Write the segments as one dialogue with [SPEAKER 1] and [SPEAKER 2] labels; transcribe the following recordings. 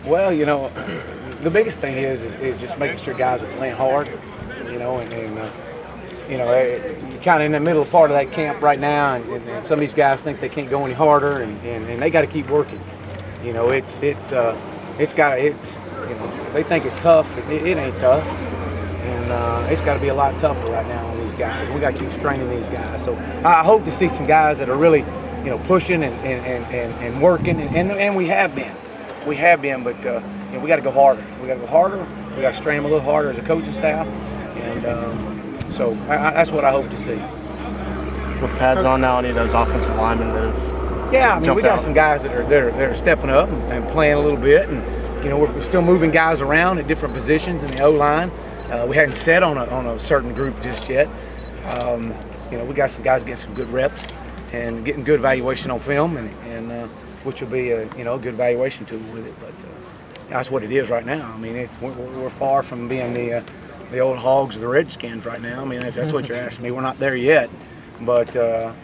[SPEAKER 1] Well, the biggest thing is just making sure guys are playing hard, you're kind of in the middle part of that camp right now, and some of these guys think they can't go any harder, and they got to keep working. They think it's tough. It ain't tough, and it's got to be a lot tougher right now on these guys. We got to keep straining these guys. So I hope to see some guys that are really, pushing and working, and we have been. We have been, but we got to go harder. We got to go harder. We got to strain them a little harder as a coaching staff, and so that's what I hope to see.
[SPEAKER 2] With pads on now, any of those offensive linemen that have
[SPEAKER 1] we got some guys that are stepping up and playing a little bit, and we're still moving guys around at different positions in the O-line. We hadn't set on a certain group just yet. We got some guys getting some good reps and getting good evaluation on film, and which will be a good evaluation tool with it. But that's what it is right now. I mean, we're far from being the old Hogs of the Redskins right now. I mean, if that's what you're asking me, we're not there yet. But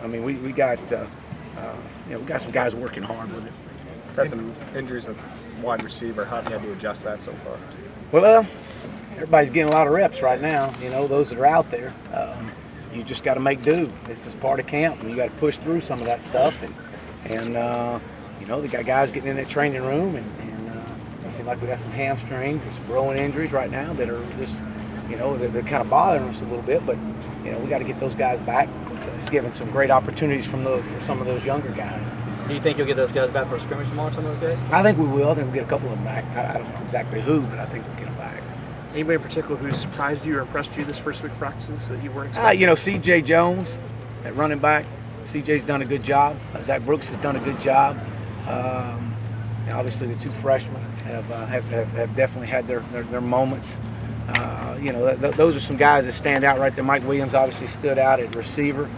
[SPEAKER 1] we got some guys working hard with it.
[SPEAKER 3] That's some injuries of wide receiver. How have you had to adjust that so far?
[SPEAKER 1] Well, everybody's getting a lot of reps right now. Those that are out there. You just got to make do. This is part of camp, and you got to push through some of that stuff. And they got guys getting in that training room, and it seems like we got some hamstrings and some growing injuries right now that are just, they're kind of bothering us a little bit. But we got to get those guys back. It's giving some great opportunities for some of those younger guys.
[SPEAKER 4] Do you think you'll get those guys back for a scrimmage tomorrow, some of those guys?
[SPEAKER 1] I think we will. I think we'll get a couple of them back. I don't know exactly who, but I think we'll get them back.
[SPEAKER 5] Anybody in particular who surprised you or impressed you this first week of practices that you weren't expecting?
[SPEAKER 1] C.J. Jones, at running back. C.J.'s done a good job. Zach Brooks has done a good job. Obviously, the two freshmen have definitely had their moments. Those are some guys that stand out right there. Mike Williams obviously stood out at receiver.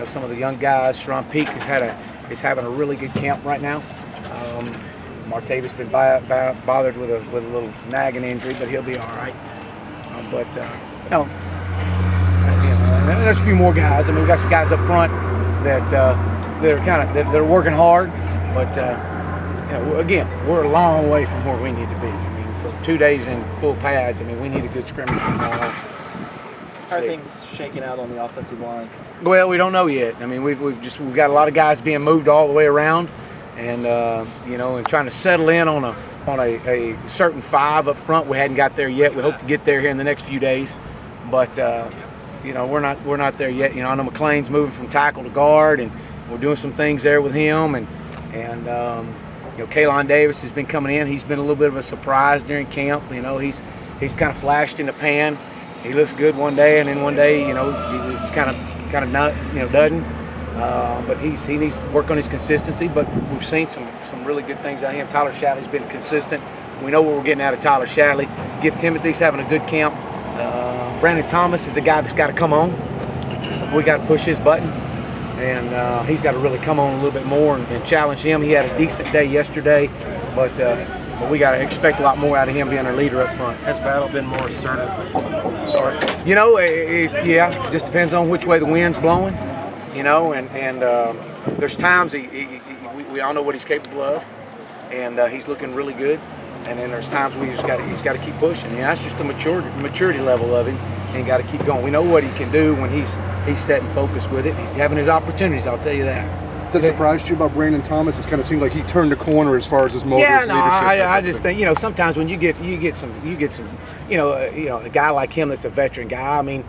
[SPEAKER 1] Some of the young guys. Sharon Peak is having a really good camp right now. Martavis been bothered with a little nagging injury, but he'll be all right. There's a few more guys. I mean, we got some guys up front that they're working hard, but again, we're a long way from where we need to be. I mean, for 2 days in full pads, we need a good scrimmage tomorrow.
[SPEAKER 4] How are things shaking out on the offensive line?
[SPEAKER 1] Well, we don't know yet. I mean, we've got a lot of guys being moved all the way around, and and trying to settle in on a certain five up front. We hadn't got there yet. We hope to get there here in the next few days, but we're not there yet. I know McLean's moving from tackle to guard, and we're doing some things there with him, and Kaylon Davis has been coming in. He's been a little bit of a surprise during camp. He's kind of flashed in the pan. He looks good one day, and then one day, he's kind of not, doesn't. But he needs to work on his consistency. But we've seen some really good things out of him. Tyler Shadley's been consistent. We know what we're getting out of Tyler Shadley. Gift Timothy's having a good camp. Brandon Thomas is a guy that's got to come on. We got to push his button, and he's got to really come on a little bit more and challenge him. He had a decent day yesterday, but we got to expect a lot more out of him being our leader up front.
[SPEAKER 5] Has Battle been more assertive?
[SPEAKER 1] Sorry. It just depends on which way the wind's blowing, and there's times we all know what he's capable of, and he's looking really good. And then there's times where he's got to keep pushing. That's just the maturity level of him, and got to keep going. We know what he can do when he's set and focused with it. He's having his opportunities, I'll tell you that.
[SPEAKER 3] Has that surprised you about Brandon Thomas? It's kind of seemed like he turned the corner as far as his motor.
[SPEAKER 1] Yeah, no, I just think sometimes when you get some a guy like him that's a veteran guy. I mean,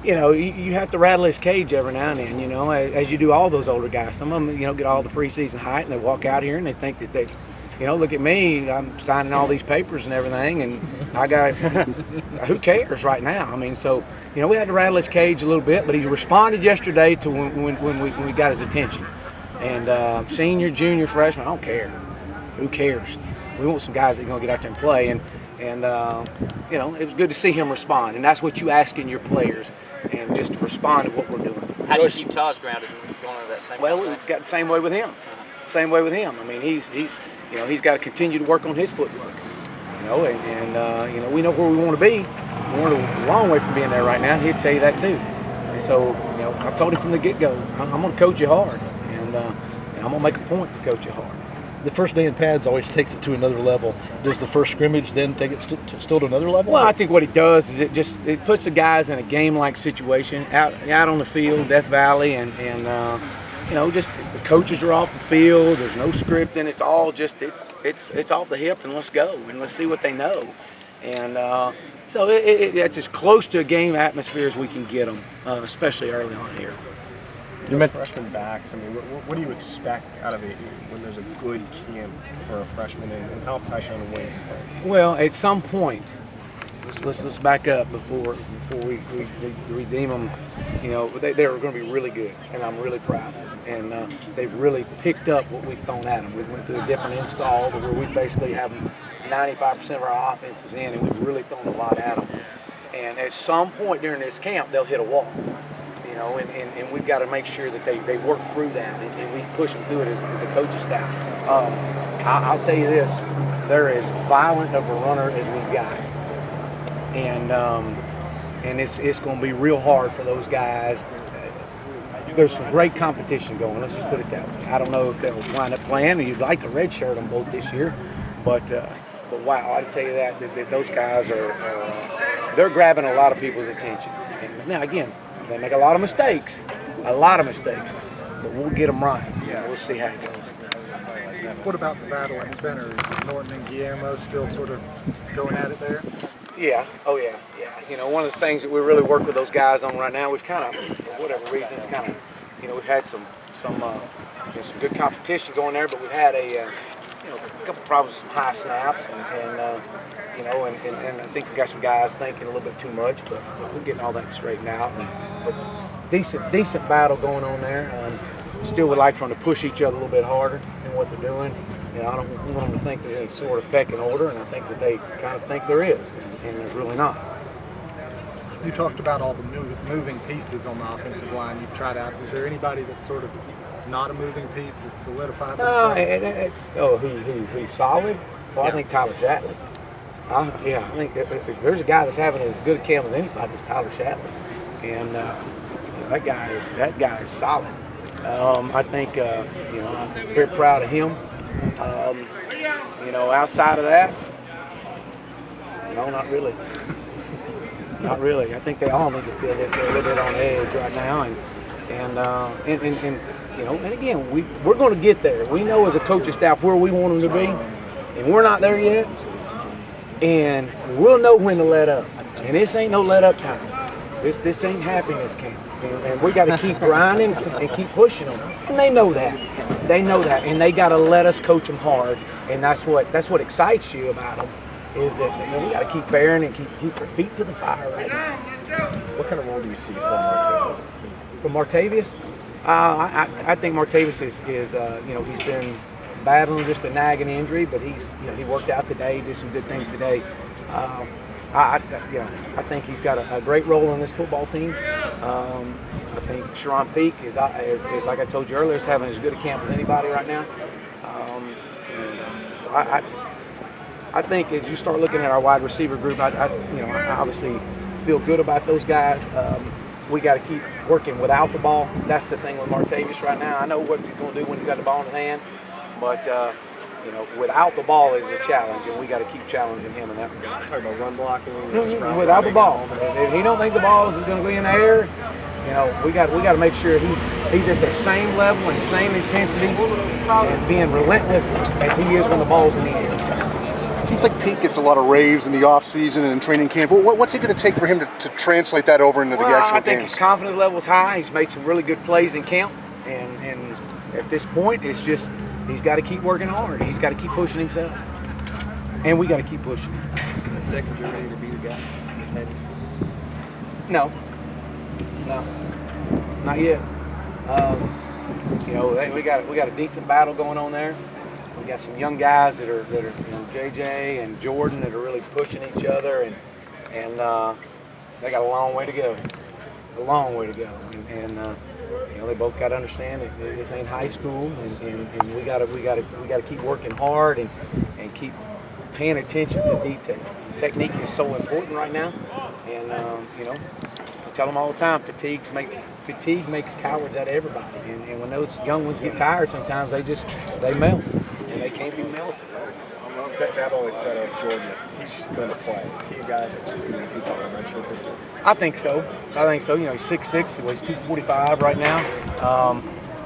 [SPEAKER 1] you have to rattle his cage every now and then. As you do all those older guys. Some of them get all the preseason height, and they walk out here and they think that they've. Look at me, I'm signing all these papers and everything, and I got, who cares right now? I mean, so, we had to rattle his cage a little bit, but he responded yesterday to when we got his attention. And senior, junior, freshman, I don't care. Who cares? We want some guys that are going to get out there and play, and it was good to see him respond, and that's what you ask in your players, and just to respond to what we're doing.
[SPEAKER 4] How do you keep Taj grounded going under that same way?
[SPEAKER 1] Well, we've got the same way with him. Same way with him. I mean, he's got to continue to work on his footwork. And we know where we want to be. We're a long way from being there right now, and he'd tell you that too. And so, I've told him from the get-go, I'm going to coach you hard, and I'm going to make a point to coach you hard.
[SPEAKER 6] the first day in pads always takes it to another level. Does the first scrimmage then take it still to another level?
[SPEAKER 1] Well, I think what it does is it puts the guys in a game-like situation out on the field, Death Valley, and just the coaches are off the field. There's no scripting. It's all just it's off the hip and let's go and let's see what they know. And so it's as close to a game atmosphere as we can get them, especially early on here.
[SPEAKER 7] You met freshman backs. I mean, what do you expect out of it when there's a good camp for a freshman, and how have Tyshawn and Wayne played?
[SPEAKER 1] Well, at some point, let's back up before we redeem them. They're going to be really good, and I'm really proud of them. And they've really picked up what we've thrown at them. We went through a different install where we basically have 95% of our offenses in, and we've really thrown a lot at them. And at some point during this camp, they'll hit a wall. And we've got to make sure that they work through that, and we push them through it as a coaching staff. I'll tell you this, they're as violent of a runner as we've got. And it's going to be real hard for those guys. There's some great competition going, let's just put it that way. I don't know if they'll wind up playing, or you'd like to redshirt them both this year, but wow, I tell you that those guys they're grabbing a lot of people's attention. And now again, they make a lot of mistakes, but we'll get them right. We'll see how it goes.
[SPEAKER 8] What about the battle at center? Is Norton and Guillermo still sort of going at it there?
[SPEAKER 1] Yeah, oh yeah. One of the things that we really work with those guys on right now, we've kind of, for whatever reason, it's kind of, we've had some good competition going there, but we've had a couple problems with some high snaps, and I think we got some guys thinking a little bit too much, but we're getting all that straightened out. But decent battle going on there. Still would like for them to push each other a little bit harder in what they're doing. I don't want them to think there's any sort of pecking order, and I think that they kind of think there is, and there's really not.
[SPEAKER 8] You talked about all the moving pieces on the offensive line you've tried out. Is there anybody that's sort of not a moving piece that's solidified themselves?
[SPEAKER 1] Who's solid? Well, yeah. I think Tyler Shatley. I think if there's a guy that's having as good a camp as anybody, it's Tyler Shatley, and that guy is solid. I think I'm very proud of him. Outside of that, no, not really. Not really. I think they all need to feel that they're a little bit on edge right now, and again, we're going to get there. We know as a coaching staff where we want them to be, and we're not there yet. And we'll know when to let up. And this ain't no let up time. This ain't happiness camp. And we got to keep grinding and keep pushing them. And they know that. And they got to let us coach them hard. And that's what excites you about them, is that we got to keep bearing and keep their feet to the fire right now.
[SPEAKER 7] What kind of role do you see for Martavis?
[SPEAKER 1] For Martavis? I think Martavis is he's been battling just a nagging injury, but he worked out today, did some good things today. I think he's got a great role in this football team. I think Sharon Peak is, like I told you earlier, is having as good a camp as anybody right now. So I think as you start looking at our wide receiver group, I obviously feel good about those guys. We got to keep working without the ball. That's the thing with Martavis right now. I know what he's going to do when he's got the ball in his hand, but without the ball is the challenge, and we got to keep challenging him in that regard.
[SPEAKER 7] Talking about run blocking.
[SPEAKER 1] Without the ball, if he don't think the ball is going to be in the air, we got to make sure he's at the same level and same intensity and being relentless as he is when the ball's in the air.
[SPEAKER 3] Seems like Pete gets a lot of raves in the offseason and in training camp. What's it going to take for him to translate that over into the actual
[SPEAKER 1] I think
[SPEAKER 3] games?
[SPEAKER 1] his confidence level is high. He's made some really good plays in camp, and at this point, it's just he's got to keep working hard. He's got to keep pushing himself, and we got to keep pushing.
[SPEAKER 4] In the second, you're ready to be the guy.
[SPEAKER 1] No, not yet. We got a decent battle going on there. We got some young guys that are JJ and Jordan that are really pushing each other, and they got a long way to go. And they both got to understand that this ain't high school, and we got to keep working hard and keep paying attention to detail. Technique is so important right now, and I tell them all the time, fatigue makes cowards out of everybody, and when those young ones get tired, sometimes they melt and can't be melted.
[SPEAKER 7] That always said of Georgia, he's going to play. Is he a guy that's just going to be too far eventually?
[SPEAKER 1] I think so. You know, he's 6'6", he weighs 245 right now.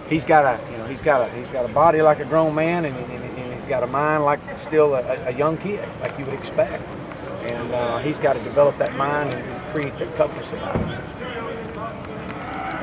[SPEAKER 1] He's got a body like a grown man, and he's got a mind like still a young kid, like you would expect. And he's got to develop that mind and create that toughness about him.